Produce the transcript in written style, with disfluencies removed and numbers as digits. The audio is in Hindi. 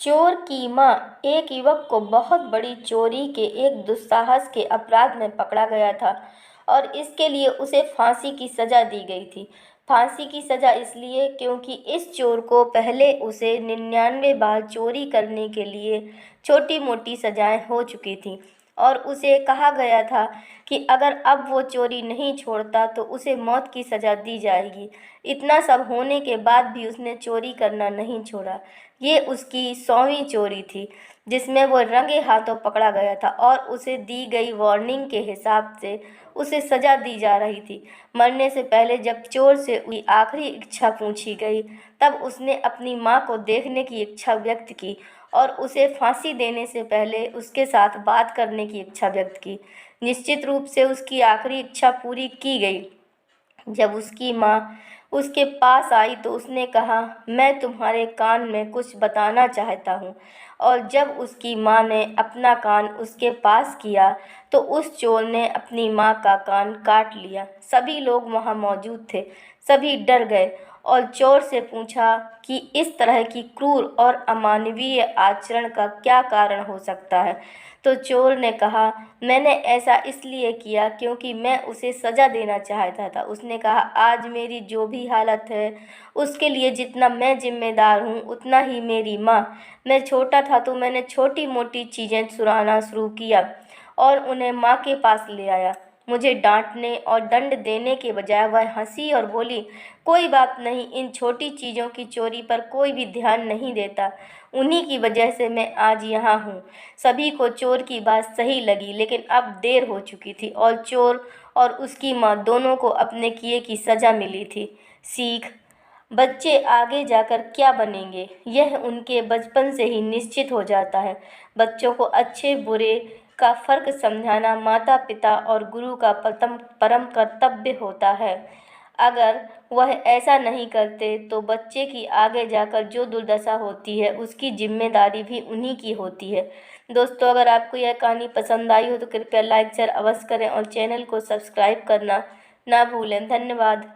चोर की मां। एक युवक को बहुत बड़ी चोरी के एक दुस्साहस के अपराध में पकड़ा गया था और इसके लिए उसे फांसी की सजा दी गई थी। फांसी की सजा इसलिए क्योंकि इस चोर को पहले उसे 99 बार चोरी करने के लिए छोटी मोटी सजाएं हो चुकी थीं और उसे कहा गया था कि अगर अब वो चोरी नहीं छोड़ता तो उसे मौत की सजा दी जाएगी। इतना सब होने के बाद भी उसने चोरी करना नहीं छोड़ा। ये उसकी 100वीं चोरी थी जिसमें वो रंगे हाथों पकड़ा गया था और उसे दी गई वार्निंग के हिसाब से उसे सजा दी जा रही थी। मरने से पहले जब चोर से उसकी आखिरी इच्छा पूछी गई तब उसने अपनी मां को देखने की इच्छा व्यक्त की और उसे फांसी देने से पहले उसके साथ बात करने की इच्छा व्यक्त की। निश्चित रूप से उसकी आखिरी इच्छा पूरी की गई। जब उसकी माँ उसके पास आई तो उसने कहा, मैं तुम्हारे कान में कुछ बताना चाहता हूँ। और जब उसकी माँ ने अपना कान उसके पास किया तो उस चोर ने अपनी माँ का कान काट लिया। सभी लोग वहाँ मौजूद थे। सभी डर गए और चोर से पूछा कि इस तरह की क्रूर और अमानवीय आचरण का क्या कारण हो सकता है। तो चोर ने कहा, मैंने ऐसा इसलिए किया क्योंकि मैं उसे सज़ा देना चाहता था। उसने कहा, आज मेरी जो भी हालत है उसके लिए जितना मैं जिम्मेदार हूँ उतना ही मेरी माँ। मैं छोटा था तो मैंने छोटी मोटी चीज़ें चुराना शुरू किया और उन्हें माँ के पास ले आया। मुझे डांटने और दंड देने के बजाय वह हंसी और बोली, कोई बात नहीं, इन छोटी चीज़ों की चोरी पर कोई भी ध्यान नहीं देता। उन्हीं की वजह से मैं आज यहाँ हूँ। सभी को चोर की बात सही लगी लेकिन अब देर हो चुकी थी और चोर और उसकी माँ दोनों को अपने किए की सज़ा मिली थी। सीख: बच्चे आगे जाकर क्या बनेंगे यह उनके बचपन से ही निश्चित हो जाता है। बच्चों को अच्छे बुरे का फ़र्क समझाना माता पिता और गुरु का प्रथम परम कर्तव्य होता है। अगर वह ऐसा नहीं करते तो बच्चे की आगे जाकर जो दुर्दशा होती है उसकी जिम्मेदारी भी उन्हीं की होती है। दोस्तों, अगर आपको यह कहानी पसंद आई हो तो कृपया लाइक शेयर अवश्य करें और चैनल को सब्सक्राइब करना ना भूलें। धन्यवाद।